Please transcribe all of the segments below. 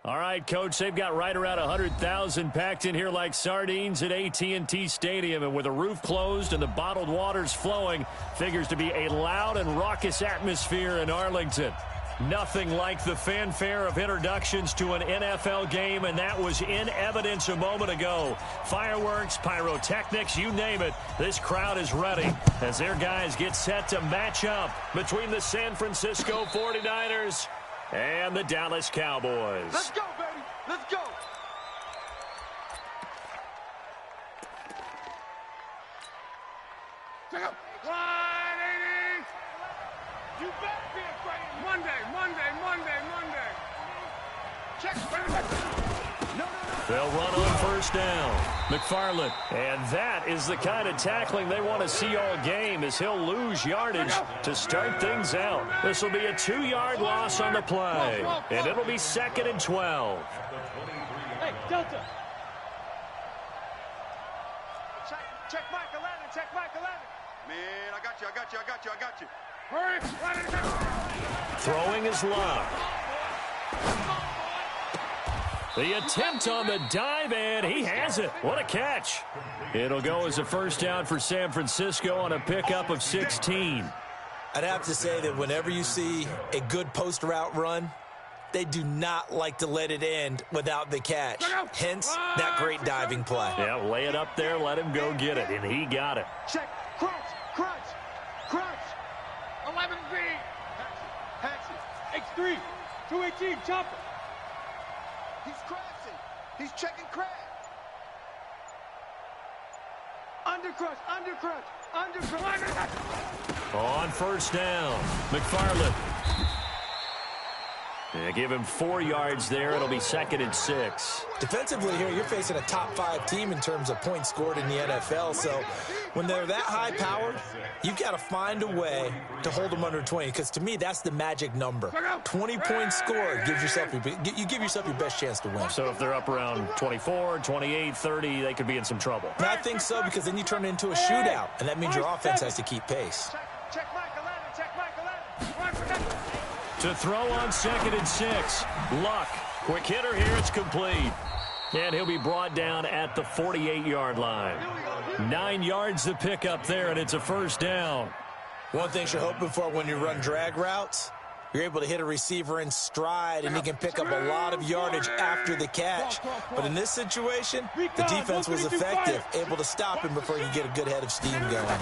All right, Coach, they've got right around 100,000 packed in here like sardines at AT&T Stadium. And with the roof closed and the bottled waters flowing, figures to be a loud and raucous atmosphere in Arlington. Nothing like the fanfare of introductions to an NFL game, and that was in evidence a moment ago. Fireworks, pyrotechnics, you name it. This crowd is ready as their guys get set to match up between the San Francisco 49ers and the Dallas Cowboys. Let's go, baby. Let's go. Check out. 180. You better be afraid. Monday. Check. No. They'll run on first down. McFarland. And that is the kind of tackling they want to see all game, as he'll lose yardage to start things out. This will be a 2-yard loss on the play, and it'll be 2nd and 12. Hey, Delta. Check Mike 11. Man, I got you. Hurry. Throwing is Locke. The attempt on the dive, and he has it. What a catch. It'll go as a first down for San Francisco on a pickup of 16. I'd have to say that whenever you see a good post route run, they do not like to let it end without the catch. Hence, that great diving play. Yeah, lay it up there, let him go get it, and he got it. Check. Crunch. 11B. Patsy. X3. 218. Chopper. He's crashing. He's checking crash. Undercrunch. On first down, McFarland. Yeah, give him 4 yards there. It'll be 2nd and 6. Defensively here, you're facing a top 5 team in terms of points scored in the NFL. So when they're that high-powered, you've got to find a way to hold them under 20. Because to me, that's the magic number. 20 points scored. You give yourself your best chance to win. So if they're up around 24, 28, 30, they could be in some trouble. And I think so, because then you turn it into a shootout, and that means your offense has to keep pace. Check Mike 11. To throw on 2nd and 6. Luck. Quick hitter here. It's complete. And he'll be brought down at the 48-yard line. 9 yards to pick up there, and it's a first down. One thing you're hoping for when you run drag routes, you're able to hit a receiver in stride, and he can pick up a lot of yardage after the catch. But in this situation, the defense was effective, able to stop him before he could get a good head of steam going.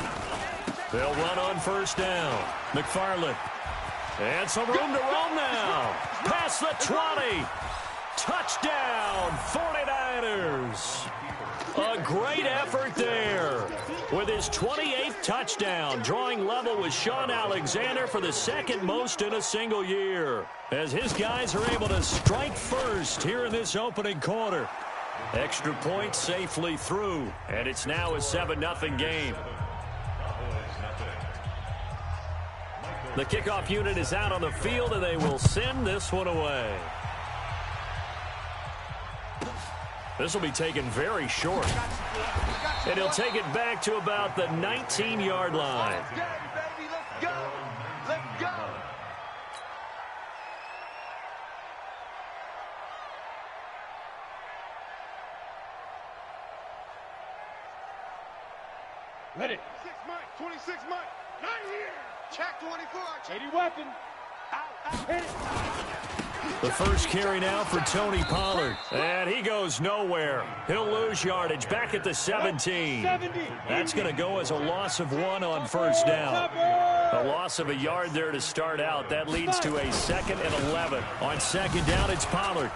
They'll run on first down. McFarland. And some room to roam now. Past the 20. Touchdown, 49ers. A great effort there. With his 28th touchdown, drawing level with Sean Alexander for the 2nd most in a single year. As his guys are able to strike first here in this opening quarter. Extra point safely through, and it's now a 7-0 game. The kickoff unit is out on the field, and they will send this one away. This will be taken very short. And he'll take it back to about the 19-yard line. Let's go. Ready. 26 Mike. 9 here. Check 24. 80 weapon. Out. Hit it. The first carry now for Tony Pollard. And he goes nowhere. He'll lose yardage back at the 17. That's going to go as a loss of 1 on first down. A loss of a yard there to start out. That leads to a 2nd and 11. On 2nd down, it's Pollard.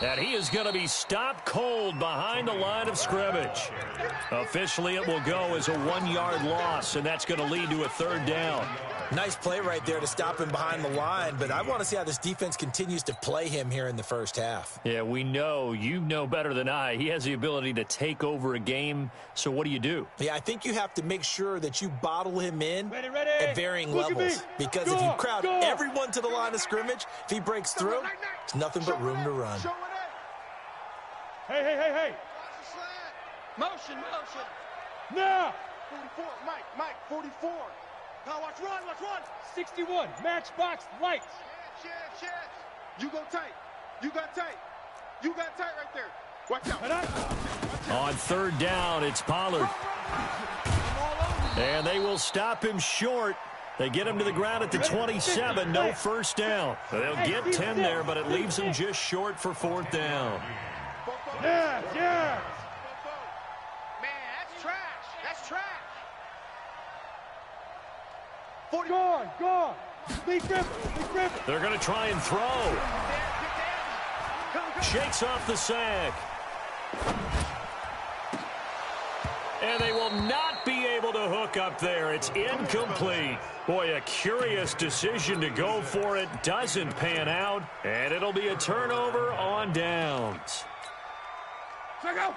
And he is going to be stopped cold behind the line of scrimmage. Officially, it will go as a 1-yard loss, and that's going to lead to a 3rd down. Nice play right there to stop him behind the line, but I want to see how this defense continues to play him here in the first half. Yeah, we know. You know better than I. He has the ability to take over a game, so what do? Yeah, I think you have to make sure that you bottle him in at varying levels, because if you crowd everyone to the line of scrimmage, if he breaks through, it's nothing but room to run. Hey. Motion. Now. 44, Mike, 44. Now watch run. 61, matchbox lights. Shit. You go tight. You got tight right there. Watch out. On third down, it's Pollard. And they will stop him short. They get him to the ground at the 27, no first down. They'll get 10 there, but it leaves them just short for fourth down. Yeah. Man, that's trash. That's trash. Gone. Big grip. They're going to try and throw. Shakes off the sack. And they will not be able to hook up there. It's incomplete. Boy, a curious decision to go for it. Doesn't pan out. And it'll be a turnover on downs. Check out.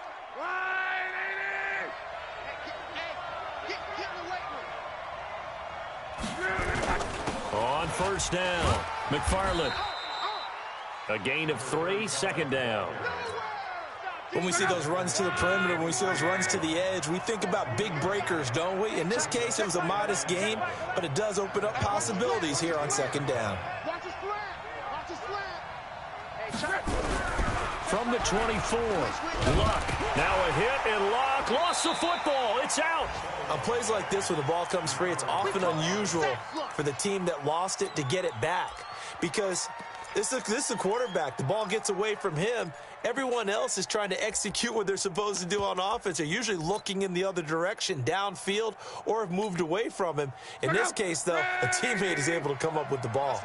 On first down, McFarland. A gain of 3, second down. When we see those runs to the perimeter, when we see those runs to the edge, we think about big breakers, don't we? In this case, it was a modest gain, but it does open up possibilities here on second down. From the 24, Luck. Now a hit, and Luck lost the football. It's out. On plays like this, when the ball comes free, it's often unusual for the team that lost it to get it back, because this is the quarterback. The ball gets away from him. Everyone else is trying to execute what they're supposed to do on offense. They're usually looking in the other direction, downfield, or have moved away from him. In this case, though, a teammate is able to come up with the ball.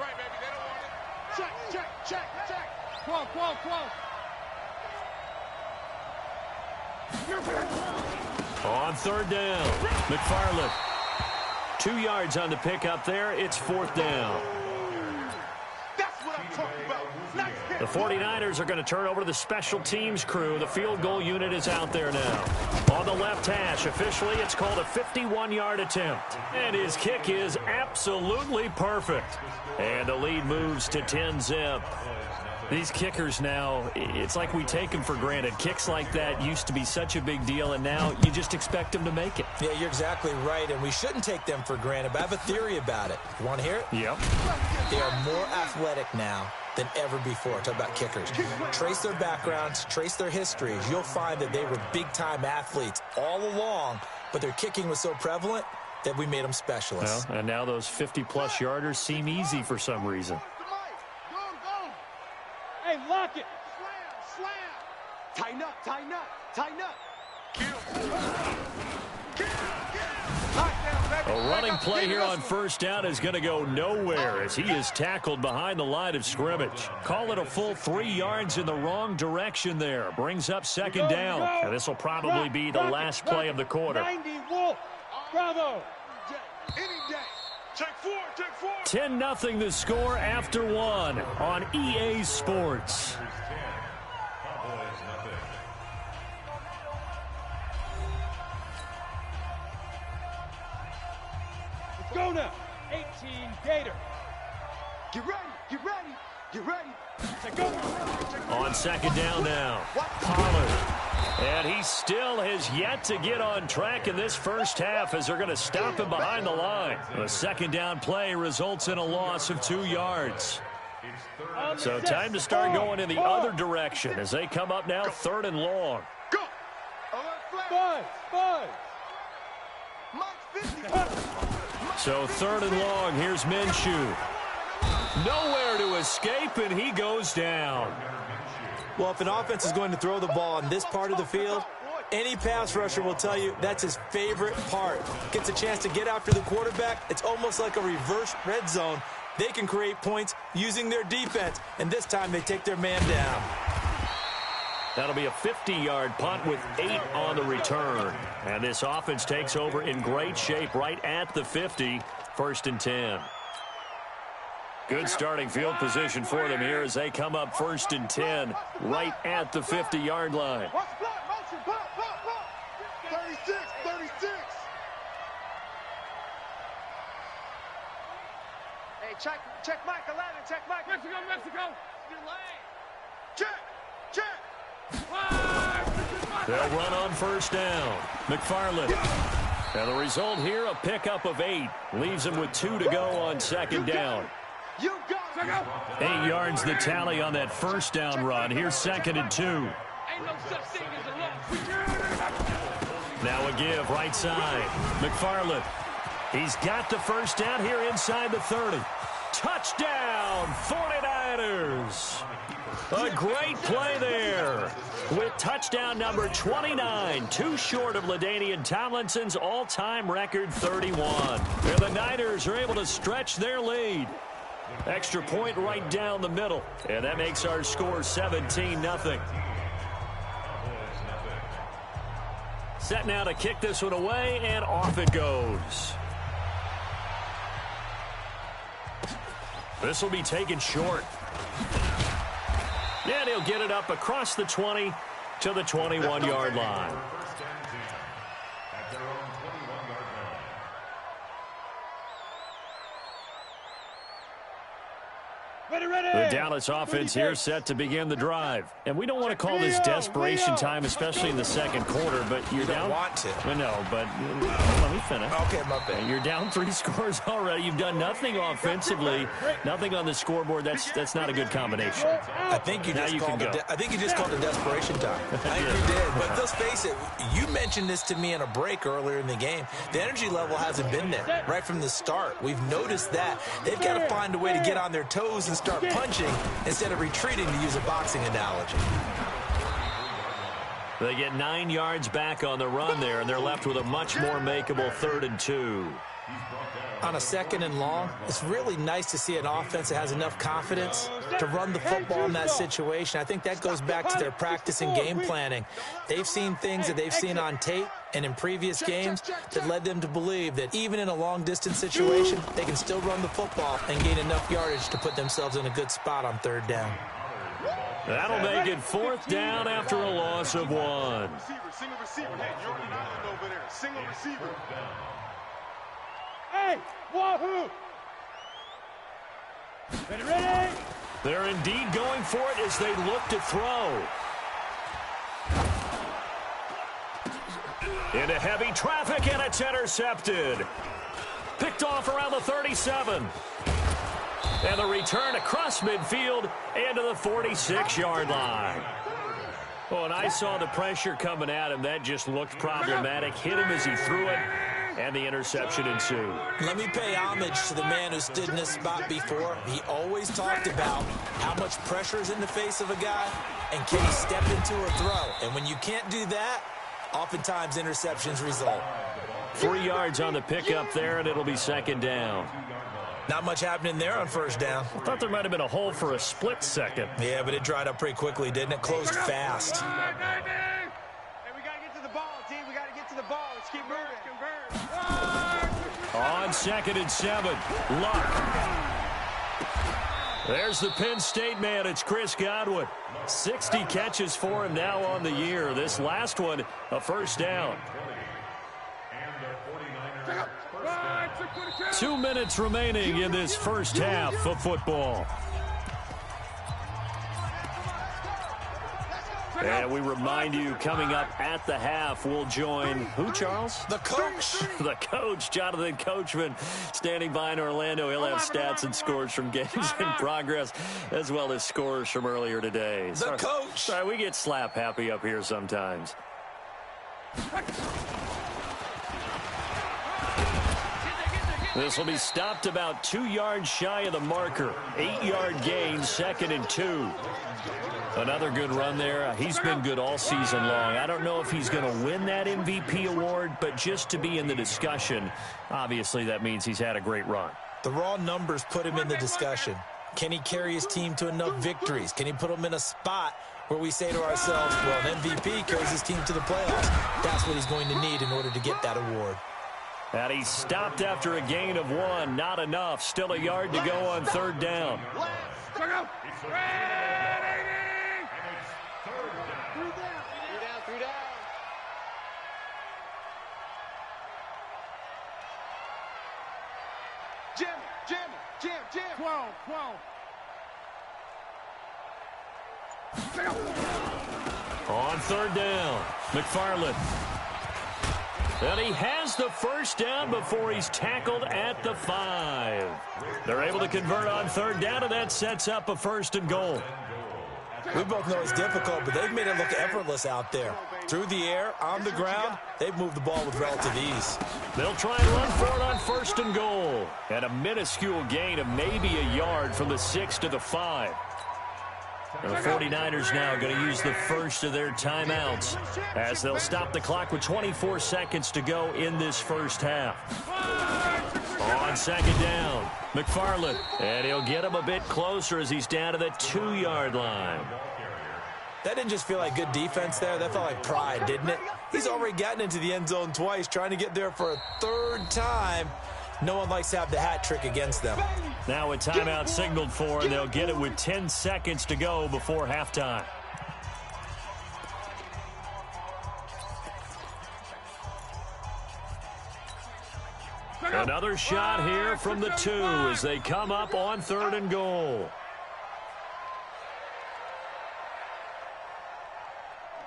Check. Qual. On third down, McFarland. 2 yards on the pickup there. It's fourth down. That's what I'm talking about. The 49ers are going to turn over to the special teams crew. The field goal unit is out there now. On the left hash, officially, it's called a 51-yard attempt. And his kick is absolutely perfect. And the lead moves to 10-zip. These kickers now, it's like we take them for granted. Kicks like that used to be such a big deal, and now you just expect them to make it. Yeah, you're exactly right, and we shouldn't take them for granted, but I have a theory about it. You want to hear it? Yep. They are more athletic now than ever before. Talk about kickers. Trace their backgrounds, trace their histories. You'll find that they were big-time athletes all along, but their kicking was so prevalent that we made them specialists. Well, and now those 50-plus yarders seem easy for some reason. Hey, lock it. Slam. Tighten up. A running play here on first down is going to go nowhere as he is tackled behind the line of scrimmage. Call it a full 3 yards in the wrong direction there. Brings up second down. And this will probably be the last play of the quarter. 90 Wolf. Bravo. Any day. Check four. 10-0 the score after 1 on EA Sports. Let's go now. 18 Gator. Get ready. On second down now, Pollard. And he still has yet to get on track in this first half as they're going to stop him behind the line. The second down play results in a loss of 2 yards. So time to start going in the other direction as they come up now third and long. Go. Five. So third and long, here's Minshew. Nowhere to escape, and he goes down. Well, if an offense is going to throw the ball on this part of the field, any pass rusher will tell you that's his favorite part. Gets a chance to get after the quarterback. It's almost like a reverse red zone. They can create points using their defense, and this time they take their man down. That'll be a 50-yard punt with 8 on the return. And this offense takes over in great shape right at the 50, first and 10. Good starting field position for them here as they come up first and 10 right at the 50-yard line. 36. Hey, check Mike 11. Check Mike. Mexico. Check. They'll run on first down. McFarland. And the result here, a pickup of 8. Leaves them with 2 to go on second down. You got it. 8 yards the tally on that first down run. Here's 2nd and 2. Now a give right side. McFarland. He's got the first down here inside the 30. Touchdown, 49ers. A great play there with touchdown number 29, too short of LaDainian Tomlinson's all-time record 31. And the Niners are able to stretch their lead. Extra point right down the middle, and that makes our score 17-0. Set now to kick this one away, and off it goes. This will be taken short. And he'll get it up across the 20 to the 21-yard line. The Dallas offense here set to begin the drive. And we don't want to call this desperation time, especially in the second quarter, but you're down. Want to. No, but let me finish. Okay, my bad. You're down 3 scores already. You've done nothing offensively, nothing on the scoreboard. That's not a good combination. I think you just called it. I think you just called it desperation time. I think you did. But let's face it. You mentioned this to me in a break earlier in the game. The energy level hasn't been there right from the start. We've noticed that they've got to find a way to get on their toes and start punching instead of retreating, to use a boxing analogy. They get 9 yards back on the run there, and they're left with a much more makeable 3rd and 2. On a 2nd and long, it's really nice to see an offense that has enough confidence to run the football in that situation. I think that goes back to their practice and game planning. They've seen things that they've seen on tape and in previous games that led them to believe that even in a long-distance situation, they can still run the football and gain enough yardage to put themselves in a good spot on 3rd down. That'll make it 4th down after a loss of 1. Single receiver. Hey, you're on an island over there. Single receiver. Hey, wahoo! Ready? They're indeed going for it as they look to throw. Into heavy traffic, and it's intercepted. Picked off around the 37. And the return across midfield and to the 46-yard line. Oh, and I saw the pressure coming at him. That just looked problematic. Hit him as he threw it, and the interception ensued. Let me pay homage to the man who stood in this spot before. He always talked about how much pressure is in the face of a guy, and can he step into a throw. And when you can't do that, oftentimes interceptions result. 3 yards on the pickup there, and it'll be 2nd down. Not much happening there on 1st down. I thought there might have been a hole for a split second. Yeah, but it dried up pretty quickly, didn't it? Closed fast. Hey, we got to get to the ball, team. We got to get to the ball. Let's keep moving. On 2nd and 7, Luck. There's the Penn State man. It's Chris Godwin. 60 catches for him now on the year. This last one, a 1st down. 2 minutes remaining in this first half of football. And we remind you, coming up at the half, we'll join who, Charles? The coach. The coach, Jonathan Coachman, standing by in Orlando. He'll have stats and scores from games in progress, as well as scores from earlier today. The coach. Sorry, we get slap happy up here sometimes. This will be stopped about 2 yards shy of the marker. 8-yard gain, 2nd and 2. Another good run there. He's been good all season long. I don't know if he's going to win that MVP award, but just to be in the discussion, obviously that means he's had a great run. The raw numbers put him in the discussion. Can he carry his team to enough victories? Can he put them in a spot where we say to ourselves, well, an MVP carries his team to the playoffs. That's what he's going to need in order to get that award. And he stopped after a gain of 1. Not enough. Still a yard to go on 3rd down. Jam. 12. On 3rd down, McFarland. And he has the first down before he's tackled at the 5. They're able to convert on third down, and that sets up a 1st and goal. We both know it's difficult, but they've made it look effortless out there. Through the air, on the ground, they've moved the ball with relative ease. They'll try and run for it on 1st and goal. And a minuscule gain of maybe a yard from the 6 to the 5. The 49ers now going to use the first of their timeouts as they'll stop the clock with 24 seconds to go in this first half. On 2nd down, McFarland, and he'll get him a bit closer as he's down to the 2-yard line. That didn't just feel like good defense there. That felt like pride, didn't it? He's already gotten into the end zone twice, trying to get there for a 3rd time. No one likes to have the hat trick against them. Now a timeout signaled for, and they'll get it with 10 seconds to go before halftime. Another shot here from the 2 as they come up on 3rd and goal.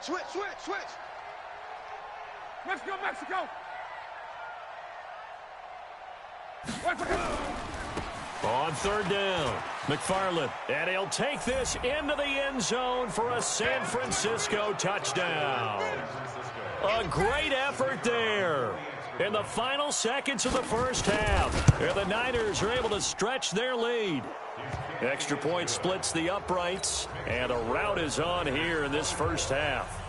Switch. Mexico. On 3rd down, McFarland, and he'll take this into the end zone for a San Francisco touchdown. A great effort there. In the final seconds of the first half, and the Niners are able to stretch their lead. Extra point splits the uprights, and a rout is on here in this first half.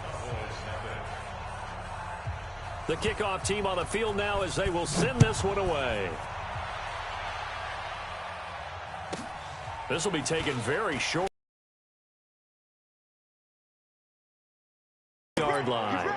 The kickoff team on the field now as they will send this one away. This will be taken very short. Yard line.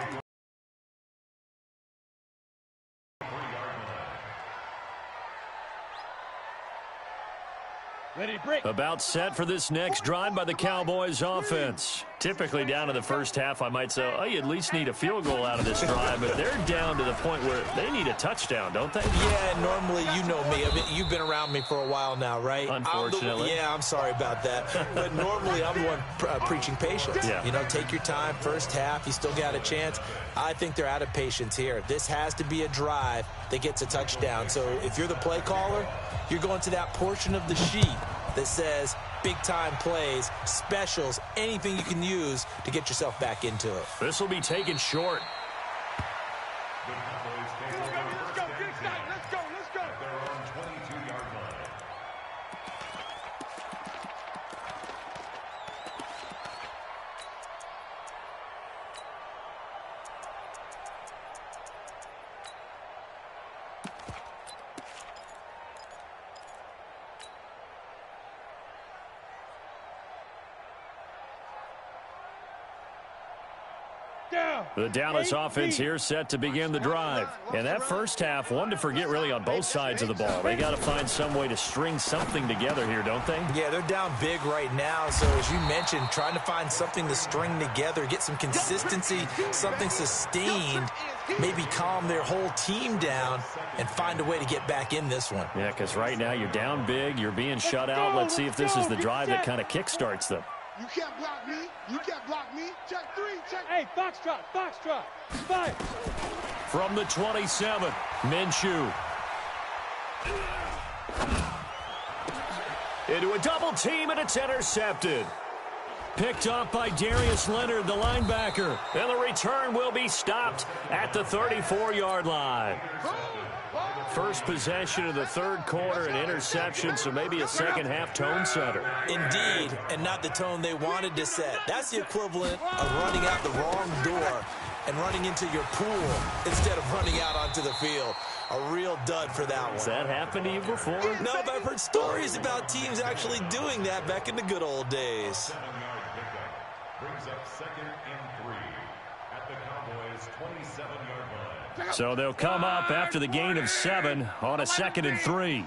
About set for this next drive by the Cowboys offense. Typically down to the first half, I might say, oh, you at least need a field goal out of this drive, but they're down to the point where they need a touchdown, don't they? Yeah, normally, you know me. I mean, you've been around me for a while now, right? Unfortunately. I'm sorry about that. But normally, I'm the one preaching patience. Yeah. You know, take your time. First half, you still got a chance. I think they're out of patience here. This has to be a drive that gets a touchdown. So if you're the play caller, you're going to that portion of the sheet that says big-time plays, specials, anything you can use to get yourself back into it. This will be taken short. Let's go. They're on 22-yard line. The Dallas offense here set to begin the drive. And that first half, one to forget really on both sides of the ball. They got to find some way to string something together here, don't they? Yeah, they're down big right now. So as you mentioned, trying to find something to string together, get some consistency, something sustained, maybe calm their whole team down and find a way to get back in this one. Yeah, because right now you're down big, you're being shut out. Let's see if this is the drive that kind of kickstarts them. You can't block me. You can't block me. Check 3. Check. Hey, Foxtrot. Fire. From the 27, Minshew. Into a double team, and it's intercepted. Picked off by Darius Leonard, the linebacker. And the return will be stopped at the 34-yard line. First possession of the third quarter, an interception, so maybe a second-half tone setter. Indeed, and not the tone they wanted to set. That's the equivalent of running out the wrong door and running into your pool instead of running out onto the field. A real dud for that one. Has that happened to you before? No, but I've heard stories about teams actually doing that back in the good old days. 7-yard pickup brings up 2nd and 3 at the Cowboys' 27-yard line. So they'll come up after the gain of 7 on a 2nd and 3.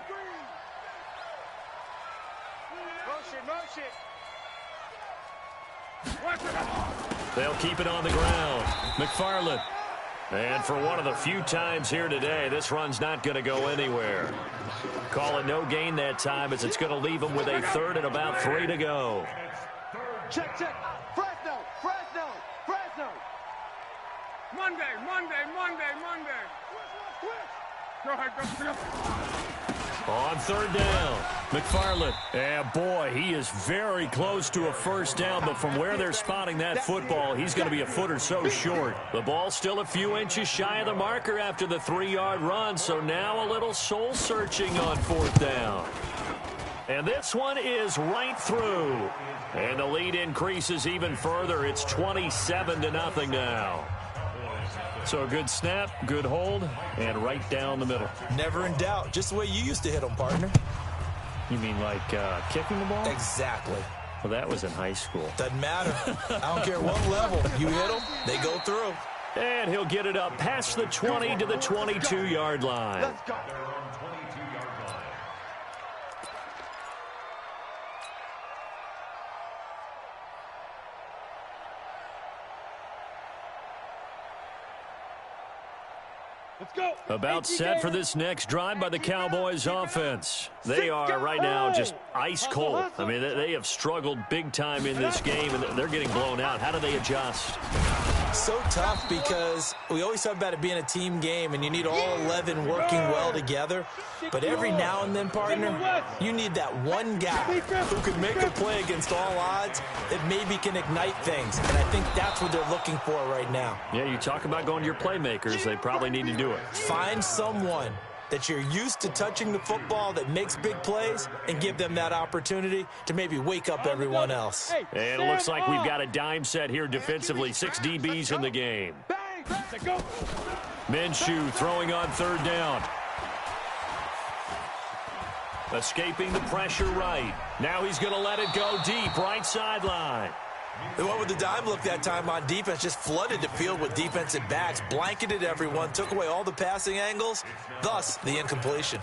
They'll keep it on the ground. McFarland. And for one of the few times here today, this run's not going to go anywhere. Call it no gain that time as it's going to leave them with a 3rd and about 3 to go. Check. Fresno. Monday. Go ahead, go. On third down, McFarland. And boy, he is very close to a first down, but from where they're spotting that football, he's going to be a foot or so short. The ball still a few inches shy of the marker after the 3-yard run, so now a little soul-searching on fourth down. And this one is right through. And the lead increases even further. It's 27-0 now. So a good snap, good hold, and right down the middle. Never in doubt. Just the way you used to hit them, partner. You mean like kicking the ball? Exactly. Well, that was in high school. Doesn't matter. I don't care what level. You hit them, they go through. And he'll get it up past the 20 to the 22-yard line. Let's go. They're on 22-yard line. Let's go. About set for this next drive by the Cowboys offense. They are right now just ice cold. I mean, they have struggled big time in this game, and they're getting blown out. How do they adjust? So tough because we always talk about it being a team game, and you need all 11 working well together. But every now and then, partner, you need that one guy who can make a play against all odds that maybe can ignite things. And I think that's what they're looking for right now. Yeah, you talk about going to your playmakers. They probably need to do it. Find someone that you're used to touching the football that makes big plays and give them that opportunity to maybe wake up everyone else. And it looks like we've got a dime set here defensively. 6 DBs in the game. Minshew throwing on third down. Escaping the pressure right. Now he's going to let it go deep, right sideline. They went with the dime look that time on defense, just flooded the field with defensive backs, blanketed everyone, took away all the passing angles, thus the incompletion.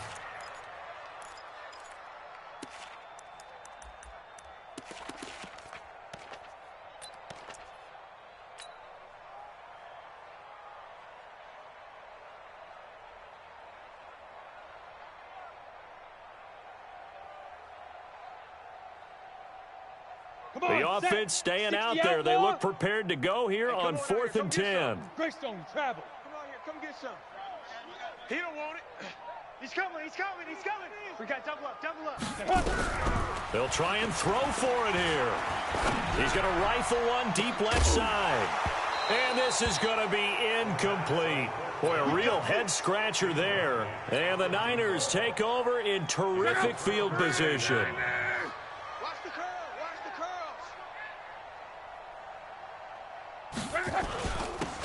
The offense staying out there. They look prepared to go here on 4th and 10. Greystone, travel. Come on here, come get some. He don't want it. He's coming. We got double up. They'll try and throw for it here. He's going to rifle one deep left side. And this is going to be incomplete. Boy, a real head-scratcher there. And the Niners take over in terrific field position.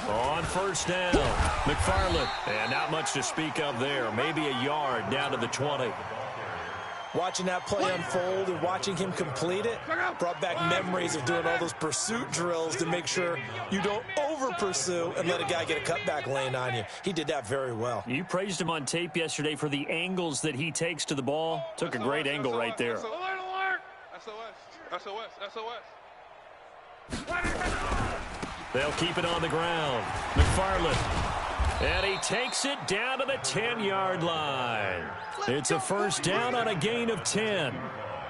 On first down, McFarland. And not much to speak of there. Maybe a yard down to the 20. Watching that play unfold and watching him complete it brought back memories of doing all those pursuit drills to make sure you don't over-pursue and let a guy get a cutback lane on you. He did that very well. You praised him on tape yesterday for the angles that he takes to the ball. Took a great angle right there. They'll keep it on the ground. McFarland. And he takes it down to the 10-yard line. It's a first down on a gain of 10.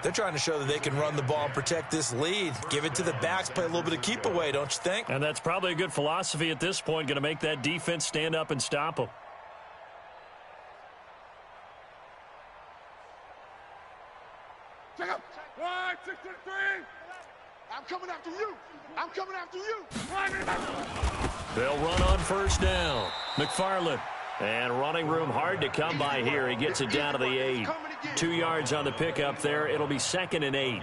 They're trying to show that they can run the ball and protect this lead. Give it to the backs, play a little bit of keep away, don't you think? And that's probably a good philosophy at this point, going to make that defense stand up and stop them. Check up. 1, 6, 3. I'm coming after you. They'll run on first down. McFarland. And running room hard to come by here. He gets it down to the 8. 2 yards on the pickup there. It'll be 2nd and 8.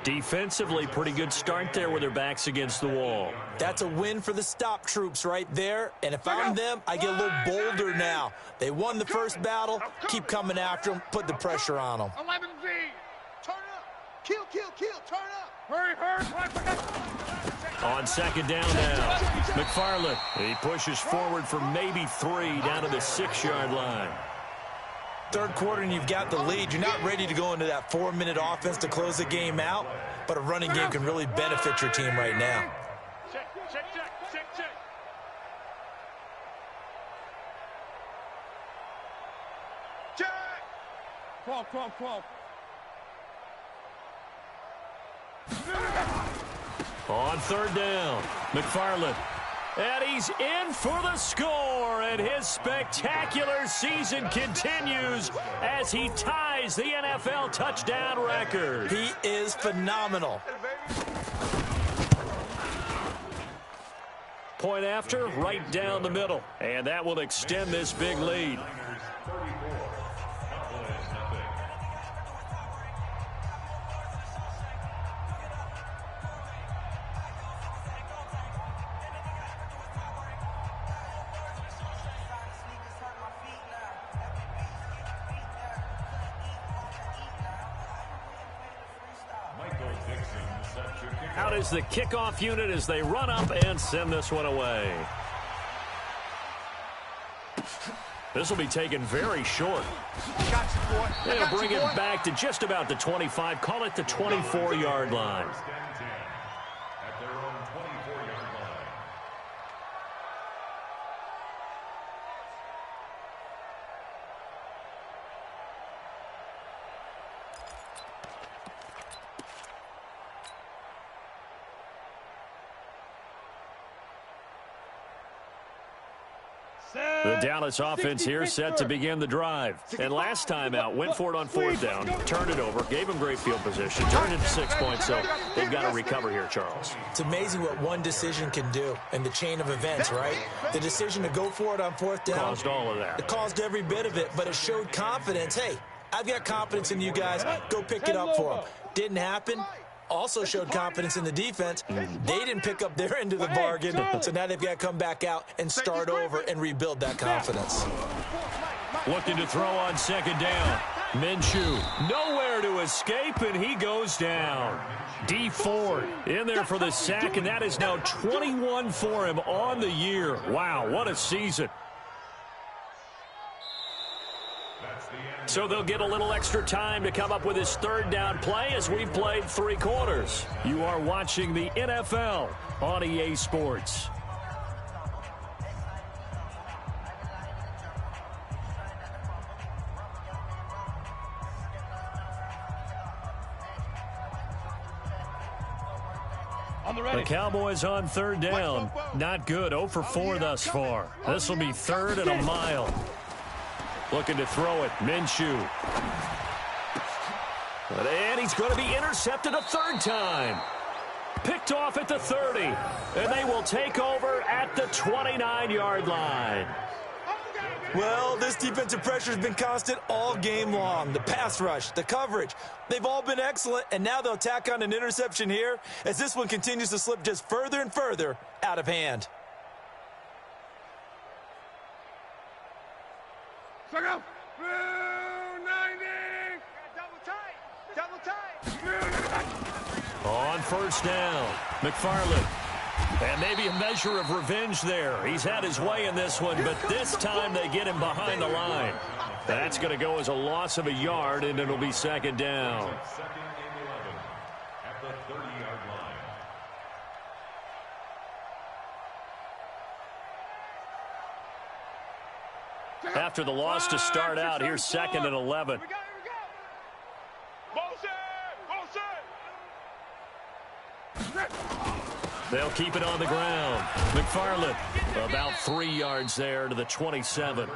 Defensively, pretty good start there with their backs against the wall. That's a win for the stop troops right there. And if I'm them, I get a little bolder now. They won the first battle. Keep coming after them. Put the pressure on them. 11Z. Turn up. Kill. Turn up. Hurry. On second down now, McFarland. He pushes forward for maybe 3 down to the 6-yard line. Third quarter and you've got the lead. You're not ready to go into that 4-minute offense to close the game out, but a running game can really benefit your team right now. Check. Crawl. On third down, McFarland. And he's in for the score, and his spectacular season continues as he ties the NFL touchdown record. He is phenomenal. Point after, right down the middle, and that will extend this big lead. Out is the kickoff unit as they run up and send this one away. This will be taken very short. They'll bring it back to just about the 25, call it the 24-yard line. At their own 24-yard line. The Dallas offense here set to begin the drive. And last time out, went for it on fourth down, turned it over, gave them great field position, turned it to 6 points, so they've got to recover here, Charles. It's amazing what one decision can do in the chain of events, right? The decision to go for it on fourth down. Caused all of that. It caused every bit of it, but it showed confidence. Hey, I've got confidence in you guys. Go pick it up for them. Didn't happen. Also showed confidence in the defense. They didn't pick up their end of the bargain, so now they've got to come back out and start over and rebuild that confidence. Looking to throw on second down. Minshew nowhere to escape, and he goes down. D Ford in there for the sack, and that is now 21 for him on the year. Wow, what a season. So they'll get a little extra time to come up with his third down play as we've played 3 quarters. You are watching the NFL on EA Sports. The Cowboys on third down. Not good. 0 for 4 thus far. This will be third and a mile. Looking to throw it. Minshew. And he's going to be intercepted a third time. Picked off at the 30. And they will take over at the 29-yard line. Well, this defensive pressure has been constant all game long. The pass rush, the coverage, they've all been excellent, and now they'll tack on an interception here as this one continues to slip just further and further out of hand. Check out. 90. Double tight. On first down, McFarland. And maybe a measure of revenge there. He's had his way in this one, but this time they get him behind the line. That's going to go as a loss of a yard, and it'll be second down. Second and 11 at the 30-yard line. After the loss to start out, here's second and 11. They'll keep it on the ground. McFarland about 3 yards there to the 27.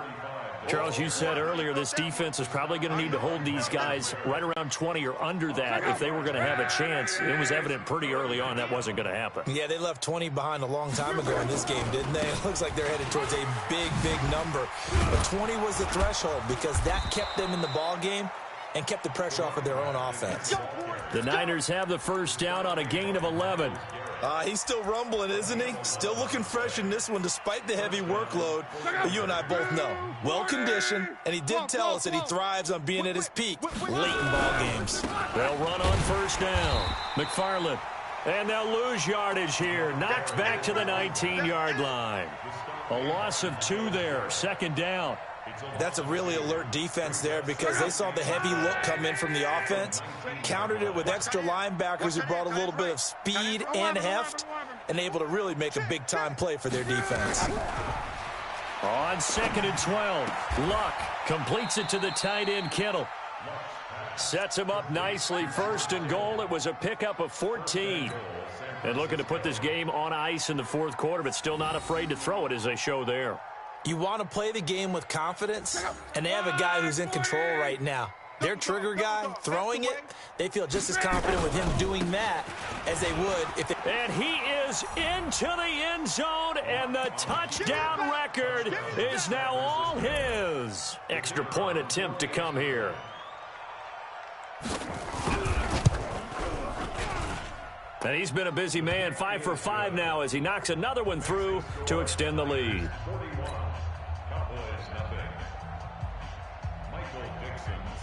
Charles, you said earlier this defense is probably going to need to hold these guys right around 20 or under that if they were going to have a chance. It was evident pretty early on that wasn't going to happen. Yeah, they left 20 behind a long time ago in this game, didn't they? It looks like they're headed towards a big, big number. But 20 was the threshold because that kept them in the ball game and kept the pressure off of their own offense. The Niners have the first down on a gain of 11. He's still rumbling, isn't he? Still looking fresh in this one despite the heavy workload. But you and I both know, well-conditioned, and he did tell us that he thrives on being at his peak late in ball games. They'll run on first down. McFarland. And they'll lose yardage here. Knocked back to the 19-yard line. A loss of 2 there. Second down. That's a really alert defense there because they saw the heavy look come in from the offense, countered it with extra linebackers who brought a little bit of speed and heft, and able to really make a big-time play for their defense. On second and 12, Luck completes it to the tight end, Kittle. Sets him up nicely. 1st and goal. It was a pickup of 14. And looking to put this game on ice in the 4th quarter, but still not afraid to throw it as they show there. You want to play the game with confidence, and they have a guy who's in control right now. Their trigger guy throwing it, they feel just as confident with him doing that as they would if they... And he is into the end zone, and the touchdown record is now all his. Extra point attempt to come here. And he's been a busy man, 5 for 5 now as he knocks another one through to extend the lead.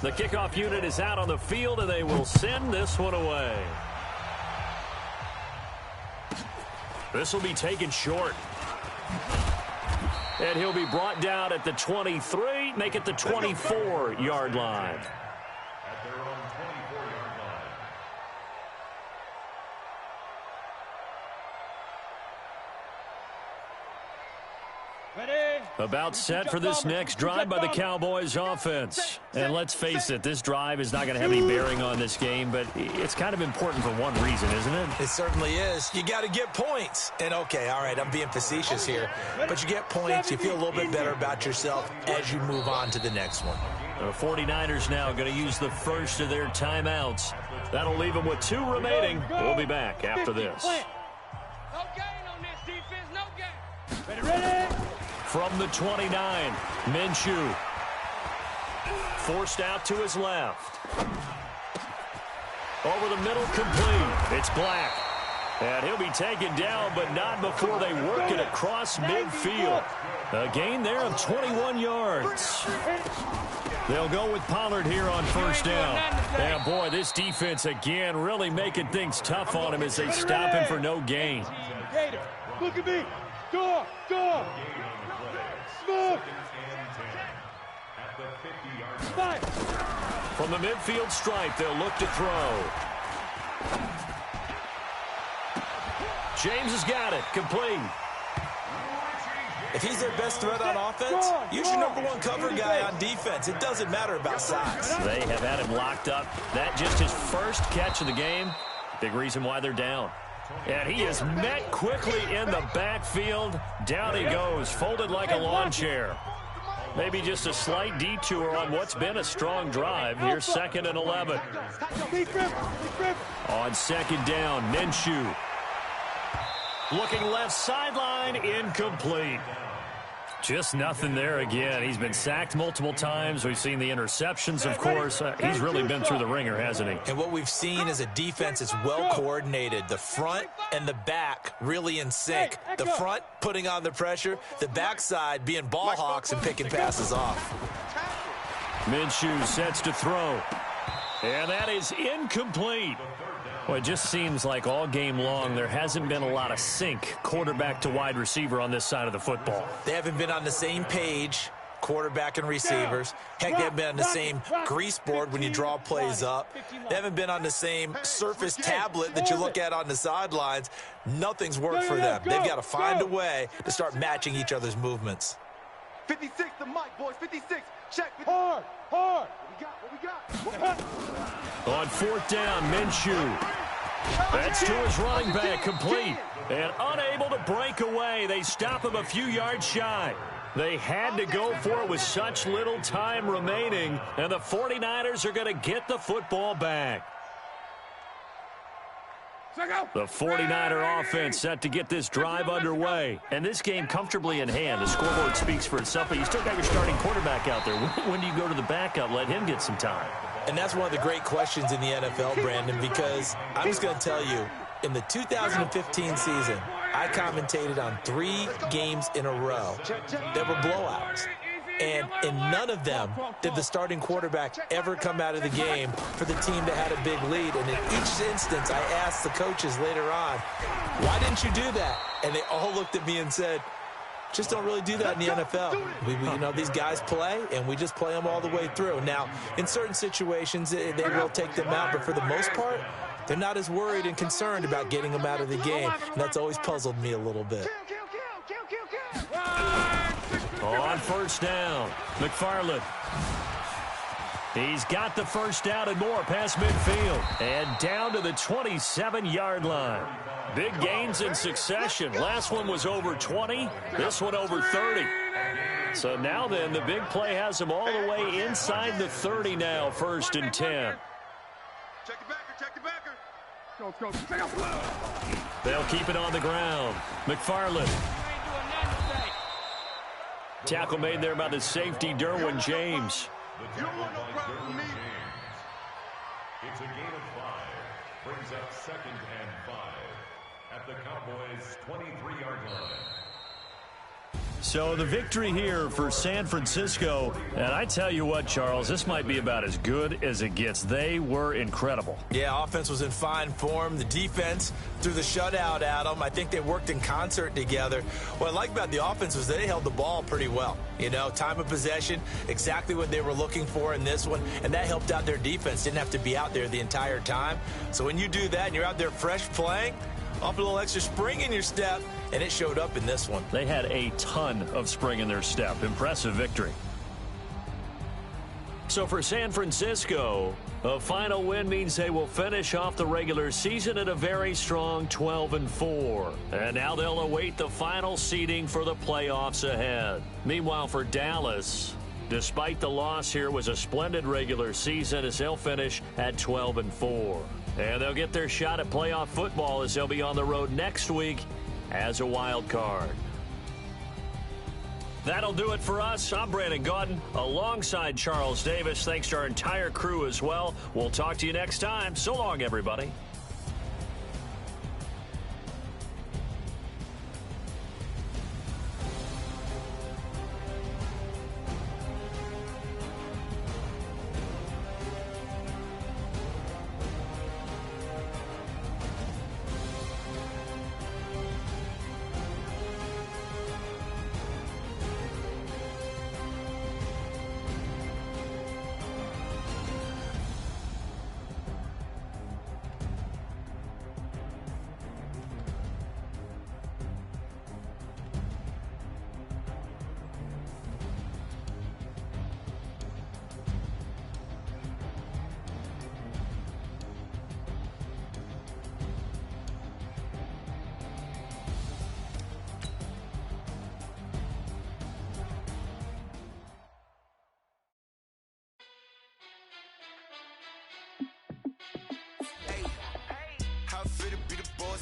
The kickoff unit is out on the field, and they will send this one away. This will be taken short. And he'll be brought down at the 23, make it the 24-yard line. At their own 24-yard line. Ready? About set for this next drive by the Cowboys offense. And let's face it, this drive is not going to have any bearing on this game, but it's kind of important for one reason, isn't it? It certainly is. You got to get points. And, okay, all right, I'm being facetious here. But you get points, you feel a little bit better about yourself as you move on to the next one. The 49ers now going to use the first of their timeouts. That'll leave them with 2 remaining. We'll be back after this. No gain on this defense, no gain. Ready? From the 29, Minshew. Forced out to his left. Over the middle, complete. It's Black. And he'll be taken down, but not before they work it across midfield. A gain there of 21 yards. They'll go with Pollard here on 1st down. And, boy, this defense, again, really making things tough on him as they stop him for no gain. Gator, look at me. Door. Smooth. From the midfield stripe, they'll look to throw. James has got it. Complete. If he's their best threat on offense, use your #1 cover guy on defense. It doesn't matter about size. They have had him locked up. That just his first catch of the game. Big reason why they're down. And he is met quickly in the backfield. Down he goes, folded like a lawn chair. Maybe just a slight detour on what's been a strong drive. Here's 2nd and 11. On 2nd down, Minshew. Looking left sideline, incomplete. Just nothing there again. He's been sacked multiple times. We've seen the interceptions, of course. He's really been through the ringer, hasn't he? And what we've seen is a defense that's well coordinated. The front and the back really in sync. The front putting on the pressure. The backside being ball hawks and picking passes off. Minshew sets to throw. And that is incomplete. Well, it just seems like all game long there hasn't been a lot of sync quarterback to wide receiver on this side of the football. They haven't been on the same page, quarterback and receivers. Heck, they haven't been on the same grease board when you draw plays up. They haven't been on the same surface tablet that you look at on the sidelines. Nothing's worked for them. They've got to find a way to start matching each other's movements. 56 to Mike, boys. 56. Check. Hard. What we got? On 4th down, Minshew. That's to his running back, complete. And unable to break away. They stop him a few yards shy. They had to go for it with such little time remaining. And the 49ers are going to get the football back. The 49er offense set to get this drive underway. And this game comfortably in hand. The scoreboard speaks for itself, but you still got your starting quarterback out there. When do you go to the backup? Let him get some time. And that's one of the great questions in the NFL, Brandon, because I'm just going to tell you, in the 2015 season, I commentated on 3 games in a row that were blowouts. And in none of them did the starting quarterback ever come out of the game for the team that had a big lead. And in each instance, I asked the coaches later on, why didn't you do that? And they all looked at me and said, just don't really do that in the NFL. You know, these guys play, and we just play them all the way through. Now, in certain situations, they will take them out, but for the most part, they're not as worried and concerned about getting them out of the game. And that's always puzzled me a little bit. On 1st down, McFarland. He's got the first down and more past midfield. And down to the 27-yard line. Big gains in succession. Last one was over 20. This one over 30. So now then, the big play has him all the way inside the 30 now, 1st and 10. Check the backer, check the backer. They'll keep it on the ground. McFarland. Tackle made there by the safety, Derwin James. You don't want no problem with me. It's a gain of 5. Brings up 2nd and 5 at the Cowboys' 23-yard line. So the victory here for San Francisco. And I tell you what, Charles, this might be about as good as it gets. They were incredible. Yeah, offense was in fine form. The defense threw the shutout at them. I think they worked in concert together. What I like about the offense was they held the ball pretty well. You know, time of possession, exactly what they were looking for in this one. And that helped out their defense. Didn't have to be out there the entire time. So when you do that and you're out there fresh playing, off a little extra spring in your step, and it showed up in this one. They had a ton of spring in their step. Impressive victory. So for San Francisco, a final win means they will finish off the regular season at a very strong 12-4. And now they'll await the final seeding for the playoffs ahead. Meanwhile, for Dallas, despite the loss here, was a splendid regular season as they'll finish at 12-4. And they'll get their shot at playoff football as they'll be on the road next week as a wild card. That'll do it for us. I'm Brandon Gaudin alongside Charles Davis. Thanks to our entire crew as well. We'll talk to you next time. So long, everybody.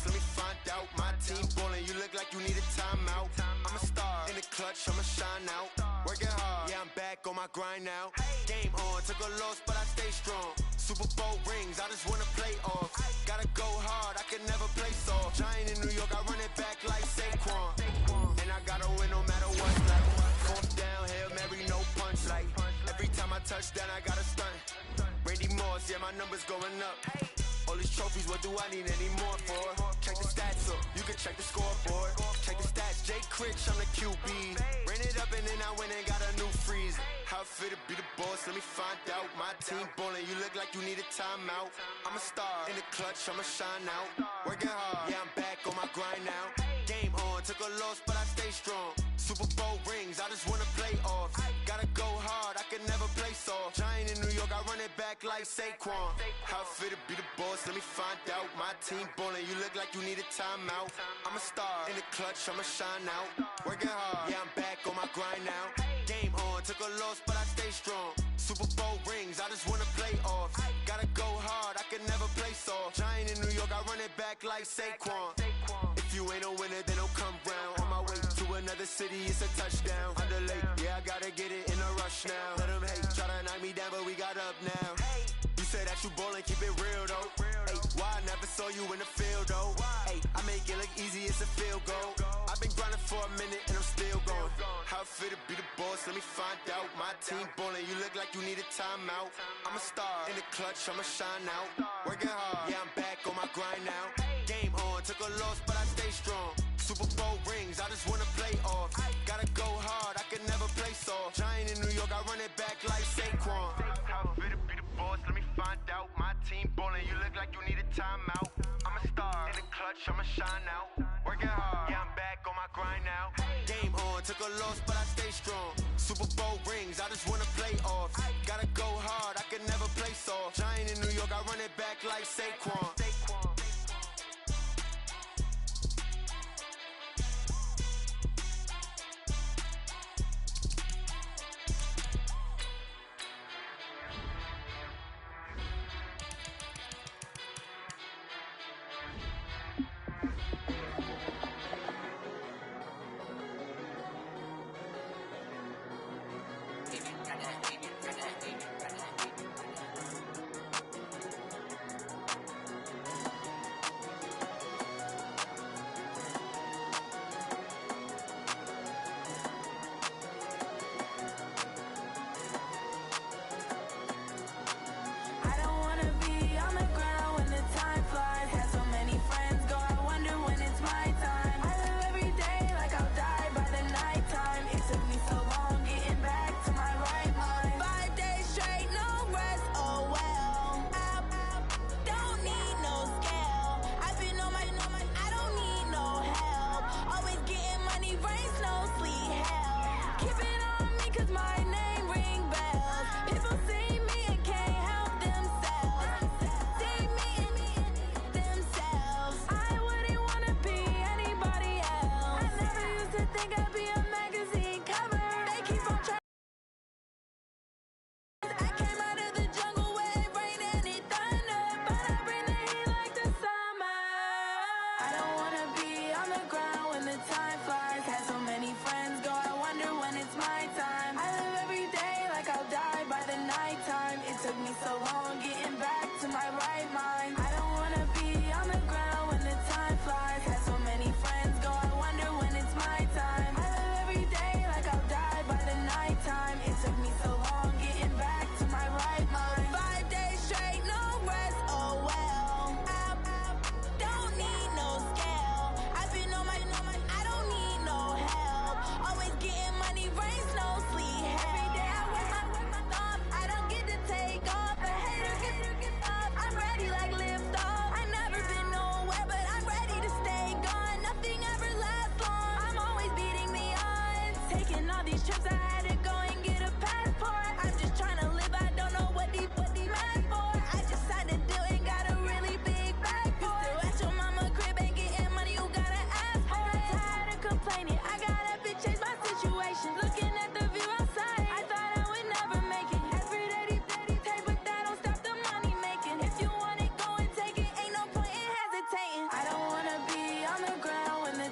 Let me find out. My team ballin', you look like you need a timeout. I'm a star in the clutch, I'ma shine out. Working hard, yeah, I'm back on my grind now. Game on, took a loss, but I stay strong. Super Bowl rings, I just wanna play off. Gotta go hard, I can never play soft. Giant in New York, I run it back like Saquon. And I gotta win no matter what. Like, 4th down, Hail Mary, no punch. Like, every time I touch down, I gotta stunt. Randy Moss, yeah, my numbers going up. All these trophies, what do I need any more for? Check the stats up, you can check the scoreboard. Check the stats, Jay Critch, I'm the QB. Ran it up and then I went and got a new freeze. How it feel to be the boss, let me find out. My team ballin', you look like you need a timeout. I'm a star in the clutch, I'ma shine out. Working hard, yeah, I'm back on my grind now. Game on, took a loss, but I stay strong. Super Bowl rings, I just wanna play off. Gotta go hard, I can never play soft. Giant in New York, I run it back like Saquon. How it feel to be the boss, let me find out. My team ballin', you look like you need a timeout. I'm a star in the clutch, I'ma shine out. Working hard, yeah, I'm back on my grind now. Game on, took a loss, but I stay strong. Super Bowl rings, I just wanna play off. Gotta go hard, I can never play soft. Giant in New York, I run it back like Saquon. If you ain't a winner, then don't come round. On my way to another city, it's a touchdown. Underlay, yeah, I gotta get it in a rush now. Let them hate, try to knock me down, but we got up now. You said that you ballin', keep it real though. Hey, why I never saw you in the field though? Hey, I make it look easy, it's a field goal. I've been grinding for a minute and I'm still going. How it feel to be the boss, let me find out. My team ballin', you look like you need a timeout. I'm a star in the clutch, I'ma shine out. Working hard, yeah, I'm back on my grind now. Game on, took a loss, but I stay strong. Super Bowl rings, I just wanna play off. Gotta go hard, I can never play soft. Giant in New York, I run it back like Saquon. How it feel to be the boss, let me find out. My team ballin', you look like you need a timeout. I'm a star in the clutch, I'ma shine out. Working hard, yeah, I'm back on my grind now. Game on, took a loss, but I stay strong. Super Bowl rings, I just wanna play off. Gotta go hard, I can never play soft. Giant in New York, I run it back like Saquon.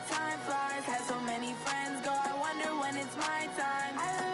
Time flies, had so many friends go, I wonder when it's my time.